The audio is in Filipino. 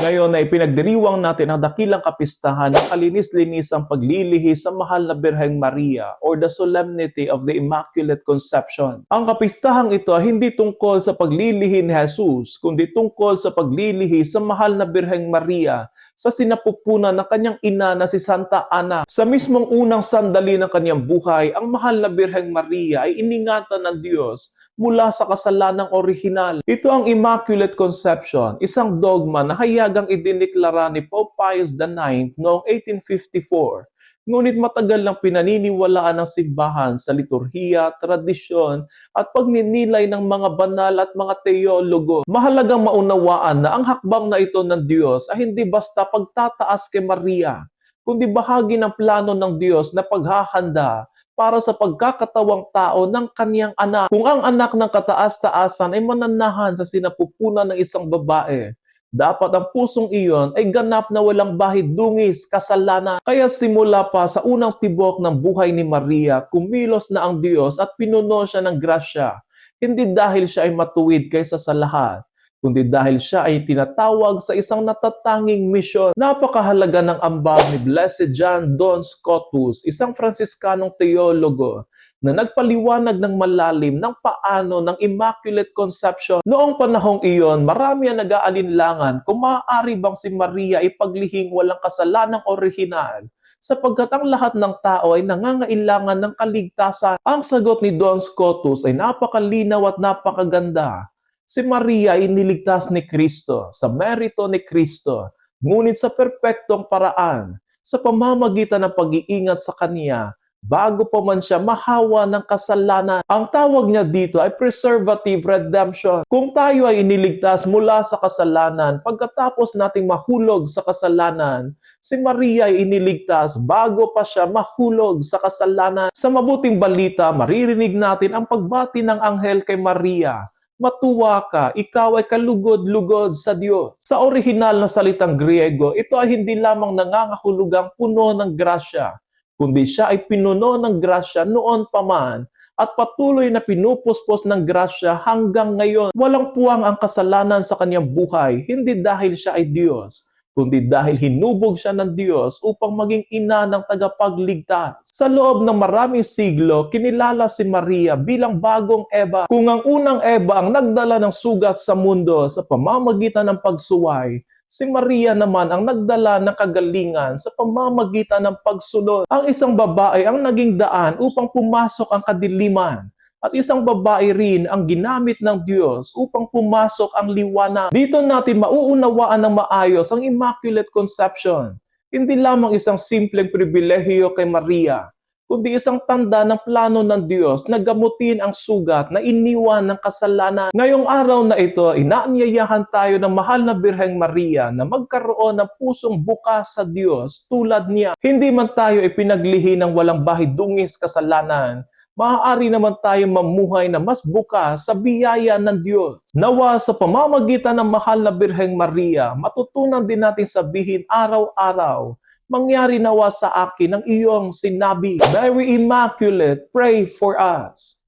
Ngayon ay pinagdiriwang natin ang dakilang kapistahan ng kalinis-linisang paglilihi sa Mahal na Birheng Maria or the Solemnity of the Immaculate Conception. Ang kapistahang ito ay hindi tungkol sa paglilihi ni Jesus, kundi tungkol sa paglilihi sa Mahal na Birheng Maria sa sinapupunan ng kanyang ina na si Santa Ana. Sa mismong unang sandali ng kanyang buhay, ang Mahal na Birheng Maria ay iningatan ng Diyos mula sa kasalanang orihinal. Ito ang Immaculate Conception, isang dogma na hayagang idiniklara ni Pope Pius IX noong 1854. Ngunit matagal lang pinaniniwalaan ng simbahan sa liturhiya, tradisyon at pagninilay ng mga banal at mga teologo. Mahalagang maunawaan na ang hakbang na ito ng Diyos ay hindi basta pagtataas kay Maria, kundi bahagi ng plano ng Diyos na paghahanda para sa pagkakatawang tao ng kaniyang anak. Kung ang anak ng kataas-taasan ay mananahan sa sinapupunan ng isang babae, dapat ang pusong iyon ay ganap na walang bahid dungis, kasalanan. Kaya simula pa sa unang tibok ng buhay ni Maria, kumilos na ang Diyos at pinuno siya ng grasya. Hindi dahil siya ay matuwid kaysa sa lahat, kundi dahil siya ay tinatawag sa isang natatanging misyon. Napakahalaga ng ambag ni Blessed John Duns Scotus, isang Fransiskanong teologo na nagpaliwanag ng malalim ng paano ng Immaculate Conception. Noong panahong iyon, marami ang nag-aalinlangan kung maaari bang si Maria ipaglihing walang kasalanang orihinal, sapagkat ang lahat ng tao ay nangangailangan ng kaligtasan. Ang sagot ni Duns Scotus ay napakalinaw at napakaganda. Si Maria ay iniligtas ni Kristo sa merito ni Kristo, ngunit sa perpektong paraan, sa pamamagitan ng pag-iingat sa Kanya, bago pa man siya mahawa ng kasalanan. Ang tawag niya dito ay preservative redemption. Kung tayo ay iniligtas mula sa kasalanan, pagkatapos nating mahulog sa kasalanan, si Maria ay iniligtas bago pa siya mahulog sa kasalanan. Sa mabuting balita, maririnig natin ang pagbati ng anghel kay Maria. Matuwa ka, ikaw ay kalugod-lugod sa Diyos. Sa orihinal na salitang Griego, ito ay hindi lamang nangangahulugang puno ng grasya, kundi siya ay pinuno ng grasya noon pa man at patuloy na pinupuspos ng grasya hanggang ngayon. Walang puwang ang kasalanan sa kanyang buhay, hindi dahil siya ay Diyos, kundi dahil hinubog siya ng Diyos upang maging ina ng tagapagligtas. Sa loob ng maraming siglo, kinilala si Maria bilang bagong Eva. Kung ang unang Eva ang nagdala ng sugat sa mundo sa pamamagitan ng pagsuway, si Maria naman ang nagdala ng kagalingan sa pamamagitan ng pagsunod. Ang isang babae ang naging daan upang pumasok ang kadiliman, at isang babae rin ang ginamit ng Diyos upang pumasok ang liwanag. Dito natin mauunawaan ng maayos ang Immaculate Conception. Hindi lamang isang simpleng pribilehiyo kay Maria, kundi isang tanda ng plano ng Diyos na gamutin ang sugat na iniwan ng kasalanan. Ngayong araw na ito, inaanyayahan tayo ng Mahal na Birheng Maria na magkaroon ng pusong bukas sa Diyos tulad niya. Hindi man tayo ipinaglihi ng walang bahid dungis kasalanan, maaari naman tayo mamuhay na mas bukas sa biyaya ng Diyos. Nawa sa pamamagitan ng Mahal na Birheng Maria, matutunan din natin sabihin araw-araw, mangyari nawa sa akin ang iyong sinabi. Mary Immaculate, pray for us.